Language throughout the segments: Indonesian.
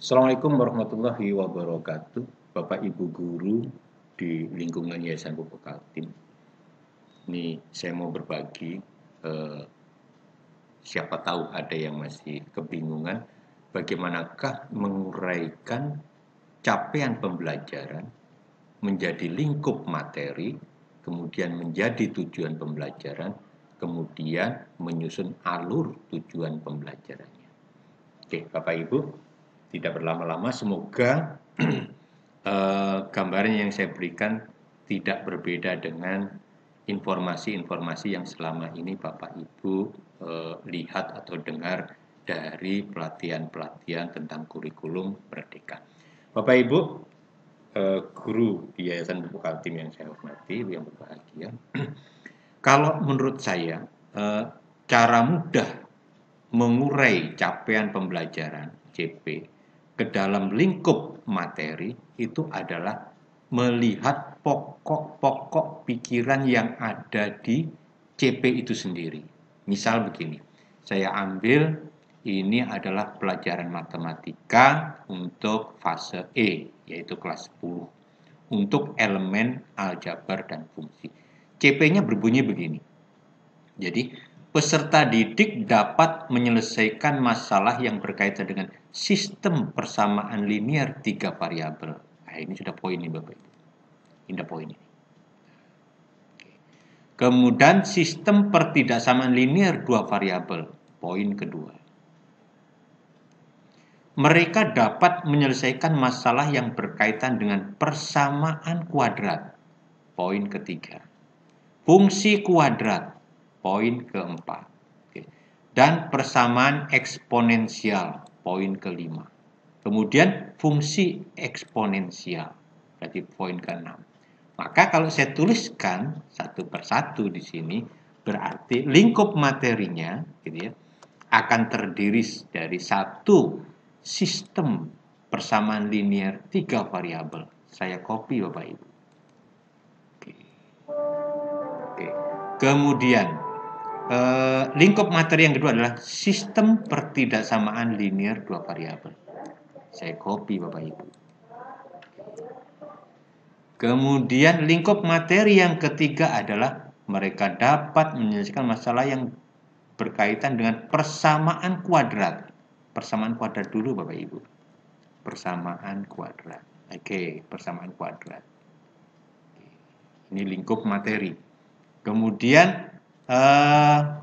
Assalamualaikum warahmatullahi wabarakatuh, Bapak Ibu guru di lingkungan Yayasan Pupuk Kaltim. Ini saya mau berbagi, siapa tahu ada yang masih kebingungan bagaimanakah menguraikan capaian pembelajaran menjadi lingkup materi, kemudian menjadi tujuan pembelajaran, kemudian menyusun alur tujuan pembelajarannya. Oke, Bapak Ibu, tidak berlama-lama, semoga gambaran yang saya berikan tidak berbeda dengan informasi-informasi yang selama ini Bapak Ibu lihat atau dengar dari pelatihan-pelatihan tentang kurikulum Merdeka. Bapak Ibu, guru di Yayasan Pupuk Kaltim yang saya hormati, yang berbahagia, kalau menurut saya cara mudah mengurai capaian pembelajaran CP ke dalam lingkup materi itu adalah melihat pokok-pokok pikiran yang ada di CP itu sendiri. Misal begini, saya ambil ini adalah pelajaran matematika untuk fase E, yaitu kelas 10, untuk elemen aljabar dan fungsi. CP-nya berbunyi begini. Jadi, peserta didik dapat menyelesaikan masalah yang berkaitan dengan sistem persamaan linear 3 variabel. Nah, ini sudah poin nih Bapak Ibu. Ini poin ini. Kemudian sistem pertidaksamaan linear 2 variabel. Poin kedua. Mereka dapat menyelesaikan masalah yang berkaitan dengan persamaan kuadrat. Poin ketiga. Fungsi kuadrat. Poin keempat. Dan persamaan eksponensial, poin kelima. Kemudian fungsi eksponensial, berarti poin keenam. Maka kalau saya tuliskan satu persatu di sini, berarti lingkup materinya gitu ya, akan terdiri dari satu sistem persamaan linear 3 variabel. Saya copy Bapak Ibu. Oke. Kemudian lingkup materi yang kedua adalah sistem pertidaksamaan linear 2 variabel. Saya copy Bapak Ibu. Kemudian lingkup materi yang ketiga adalah mereka dapat menyelesaikan masalah yang berkaitan dengan persamaan kuadrat. Persamaan kuadrat dulu Bapak Ibu. Persamaan kuadrat. Oke, persamaan kuadrat. Ini lingkup materi. Kemudian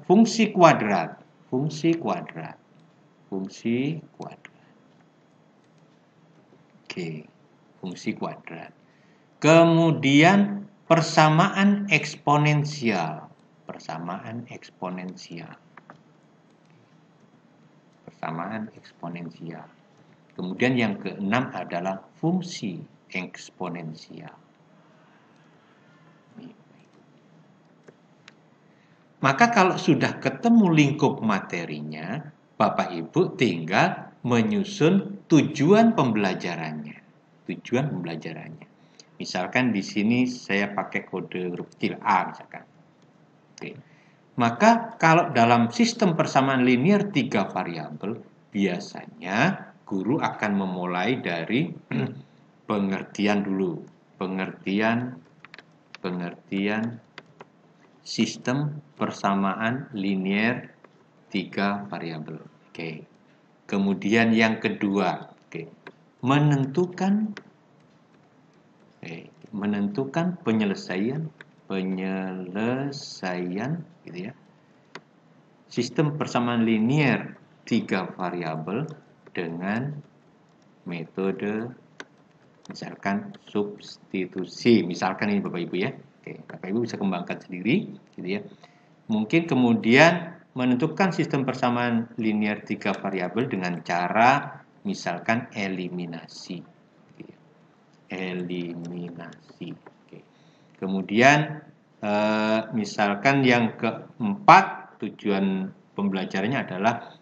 fungsi kuadrat. Fungsi kuadrat. Oke, fungsi kuadrat. Kemudian persamaan eksponensial. Persamaan eksponensial. Kemudian yang keenam adalah fungsi eksponensial. Maka kalau sudah ketemu lingkup materinya, Bapak Ibu tinggal menyusun tujuan pembelajarannya. Misalkan di sini saya pakai kode huruf kecil A misalkan. Oke. Maka kalau dalam sistem persamaan linear 3 variabel, biasanya guru akan memulai dari pengertian dulu. Pengertian sistem persamaan linear 3 variabel. Oke. Kemudian yang kedua, menentukan penyelesaian gitu ya. Sistem persamaan linear 3 variabel dengan metode misalkan substitusi. Misalkan ini Bapak Ibu ya. Oke, Bapak Ibu bisa kembangkan sendiri gitu ya. Mungkin kemudian menentukan sistem persamaan linear 3 variabel dengan cara misalkan eliminasi. Oke. Kemudian misalkan yang keempat tujuan pembelajarannya adalah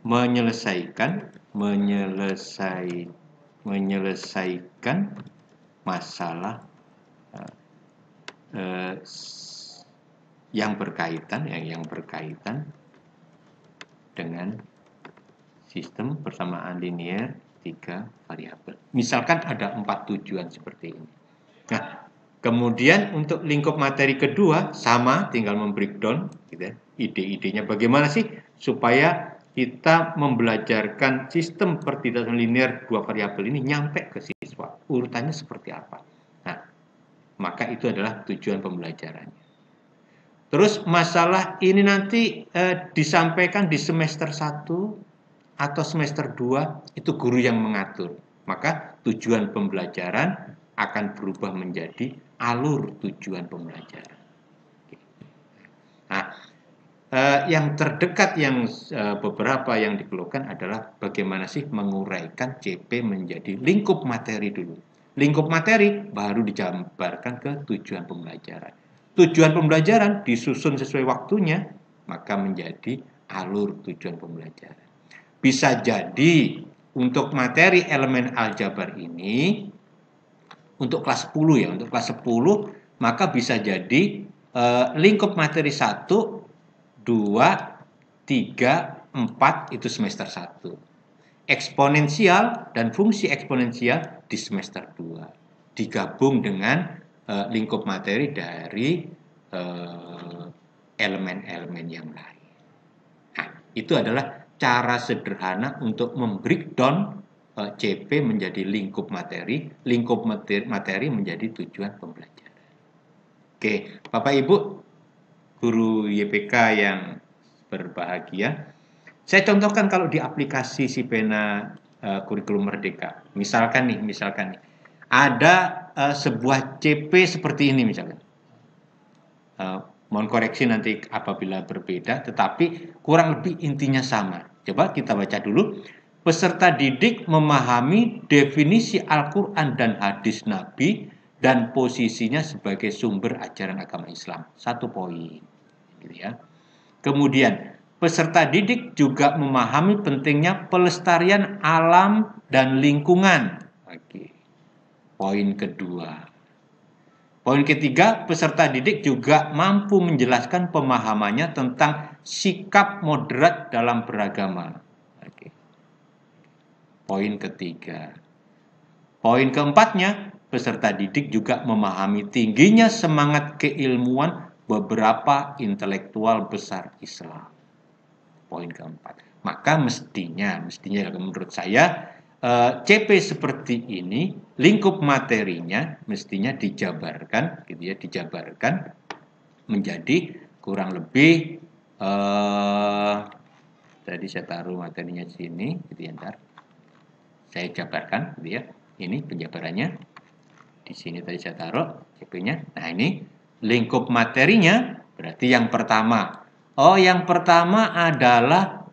menyelesaikan masalah yang berkaitan dengan Sistem persamaan linear 3 variabel. Misalkan ada 4 tujuan seperti ini. Nah, kemudian untuk lingkup materi kedua sama, tinggal membreakdown gitu ya, ide-idenya bagaimana sih supaya kita membelajarkan sistem pertidakan linear 2 variabel ini nyampe ke siswa. Urutannya seperti apa? Nah, maka itu adalah tujuan pembelajarannya. Terus masalah ini nanti disampaikan di semester 1 atau semester 2 itu guru yang mengatur. Maka tujuan pembelajaran akan berubah menjadi alur tujuan pembelajaran. Nah, yang terdekat yang beberapa yang dikeluhkan adalah bagaimana sih menguraikan CP menjadi lingkup materi dulu. Lingkup materi baru dijabarkan ke tujuan pembelajaran. Tujuan pembelajaran disusun sesuai waktunya, maka menjadi alur tujuan pembelajaran. Bisa jadi untuk materi elemen aljabar ini, untuk kelas 10 ya, untuk kelas 10, maka bisa jadi lingkup materi 1, 2, 3, 4 itu semester 1. Eksponensial dan fungsi eksponensial di semester 2. Digabung dengan lingkup materi dari elemen-elemen yang lain. Nah, itu adalah cara sederhana untuk membreakdown CP menjadi lingkup materi menjadi tujuan pembelajaran. Oke, Bapak Ibu, guru YPK yang berbahagia, saya contohkan kalau di aplikasi Sipena Kurikulum Merdeka. Misalkan nih, ada sebuah CP seperti ini misalkan. Mohon koreksi nanti apabila berbeda, tetapi kurang lebih intinya sama. Coba kita baca dulu. Peserta didik memahami definisi Al-Quran dan hadis Nabi dan posisinya sebagai sumber ajaran agama Islam. 1 poin. Gitu ya. Kemudian, peserta didik juga memahami pentingnya pelestarian alam dan lingkungan. Oke. Poin kedua. Poin ketiga, peserta didik juga mampu menjelaskan pemahamannya tentang sikap moderat dalam beragama. Oke. Poin ketiga. Poin keempatnya, peserta didik juga memahami tingginya semangat keilmuan beberapa intelektual besar Islam. Poin keempat. Maka mestinya menurut saya CP seperti ini, lingkup materinya mestinya dijabarkan, gitu ya, dijabarkan menjadi kurang lebih tadi saya taruh materinya di sini, gitu ya, ntar saya jabarkan, gitu ya. Ini penjabarannya di sini tadi saya taruh CP-nya. Nah ini lingkup materinya berarti yang pertama. Yang pertama adalah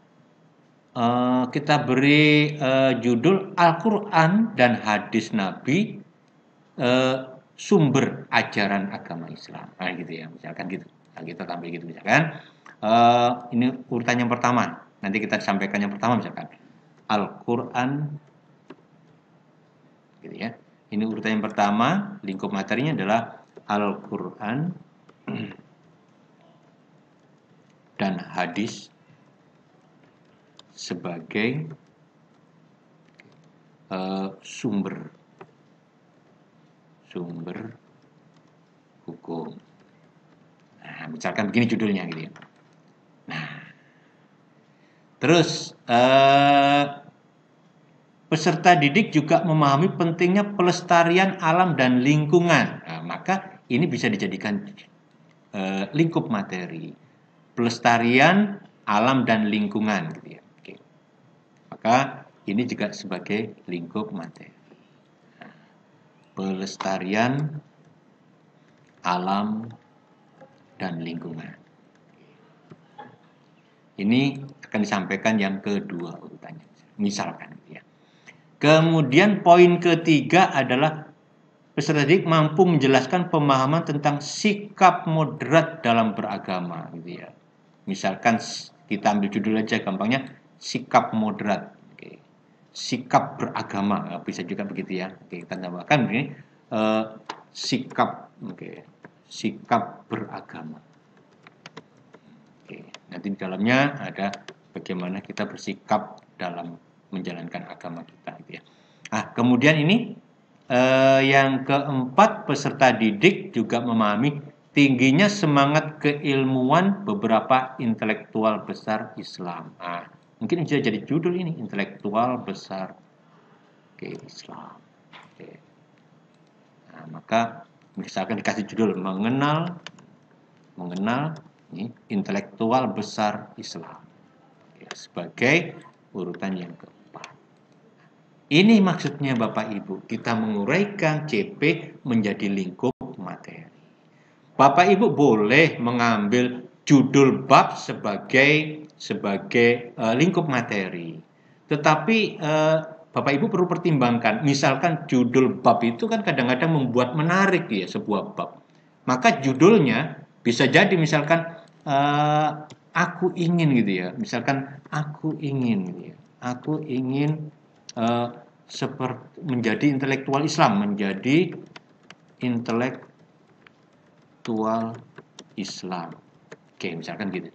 kita beri judul Al-Quran dan hadis Nabi sumber ajaran agama Islam. Nah gitu ya, misalkan gitu. Nah, kita tampil gitu misalkan. Ini urutan yang pertama. Nanti kita sampaikan yang pertama misalkan Al-Quran, gitu ya. Ini urutan yang pertama. Lingkup materinya adalah Al-Quran dan hadis sebagai sumber hukum. Nah, misalkan begini judulnya gitu ya. Nah, terus peserta didik juga memahami pentingnya pelestarian alam dan lingkungan. Nah, maka ini bisa dijadikan lingkup materi. Pelestarian alam dan lingkungan gitu ya. Oke. Maka ini juga sebagai lingkup materi. Pelestarian alam dan lingkungan. Ini akan disampaikan yang kedua urutannya. Misalkan ya. Kemudian poin ketiga adalah peserta didik mampu menjelaskan pemahaman tentang sikap moderat dalam beragama gitu ya. Misalkan kita ambil judul aja gampangnya sikap moderat. Oke. Sikap beragama bisa juga begitu ya. Oke, kita tambahkan begini sikap sikap beragama. Oke, nanti di dalamnya ada bagaimana kita bersikap dalam menjalankan agama kita gitu ya. Nah, kemudian ini yang keempat, peserta didik juga memahami tingginya semangat keilmuan beberapa intelektual besar Islam. Nah, mungkin bisa jadi judul ini, intelektual besar Islam. Oke. Nah, maka misalkan dikasih judul mengenal ini, intelektual besar Islam. Oke, sebagai urutan yang keempat. Ini maksudnya Bapak Ibu, kita menguraikan CP menjadi lingkup materi. Bapak Ibu boleh mengambil judul bab sebagai lingkup materi. Tetapi Bapak Ibu perlu pertimbangkan, misalkan judul bab itu kan kadang-kadang membuat menarik ya sebuah bab. Maka judulnya bisa jadi misalkan aku ingin gitu ya. Misalkan aku ingin gitu ya. Aku ingin seperti menjadi intelektual Islam, menjadi intelektual Islam. Oke, misalkan gitu.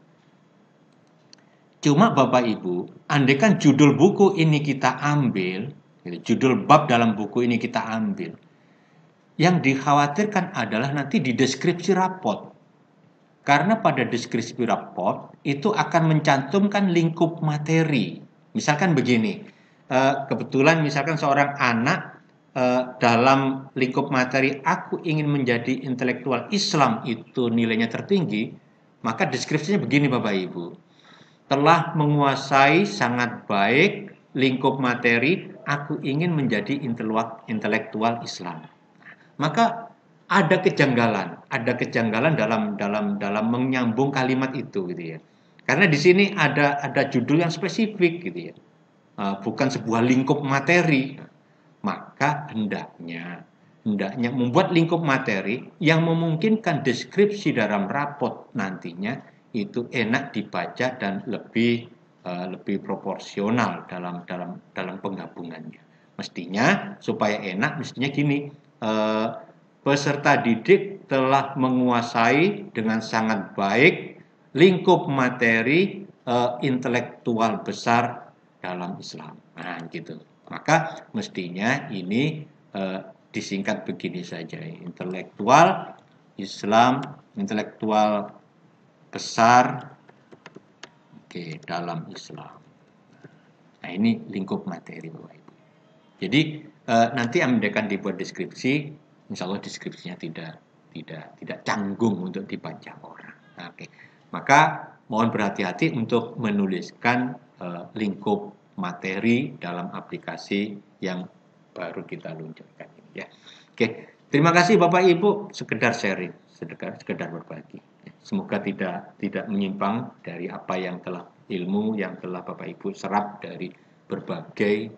Cuma Bapak Ibu, andai kan judul buku ini kita ambil, gitu, judul bab dalam buku ini kita ambil, yang dikhawatirkan adalah nanti di deskripsi rapot. Karena pada deskripsi rapot itu akan mencantumkan lingkup materi. Misalkan begini, kebetulan misalkan seorang anak dalam lingkup materi aku ingin menjadi intelektual Islam itu nilainya tertinggi, maka deskripsinya begini Bapak Ibu. Telah menguasai sangat baik lingkup materi, aku ingin menjadi intelektual Islam. Maka ada kejanggalan dalam menyambung kalimat itu gitu ya. Karena di sini ada judul yang spesifik gitu ya. Bukan sebuah lingkup materi. Maka hendaknya membuat lingkup materi yang memungkinkan deskripsi dalam rapot nantinya itu enak dibaca dan lebih proporsional dalam penggabungannya. Mestinya supaya enak, mestinya gini, peserta didik telah menguasai dengan sangat baik lingkup materi intelektual besar dalam Islam. Nah, gitu. Maka mestinya ini disingkat begini saja, intelektual Islam, intelektual besar dalam Islam. Nah, ini lingkup materi Bapak Ibu. Jadi nanti akan dibuat deskripsi, insya Allah deskripsinya tidak canggung untuk dibaca orang. Oke. Maka mohon berhati-hati untuk menuliskan lingkup materi dalam aplikasi yang baru kita luncurkan ini ya. Oke, terima kasih Bapak Ibu, sekedar sharing, sekedar berbagi. Semoga tidak menyimpang dari apa yang ilmu yang telah Bapak Ibu serap dari berbagai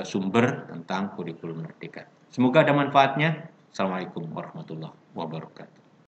sumber tentang kurikulum merdeka. Semoga ada manfaatnya. Assalamualaikum warahmatullahi wabarakatuh.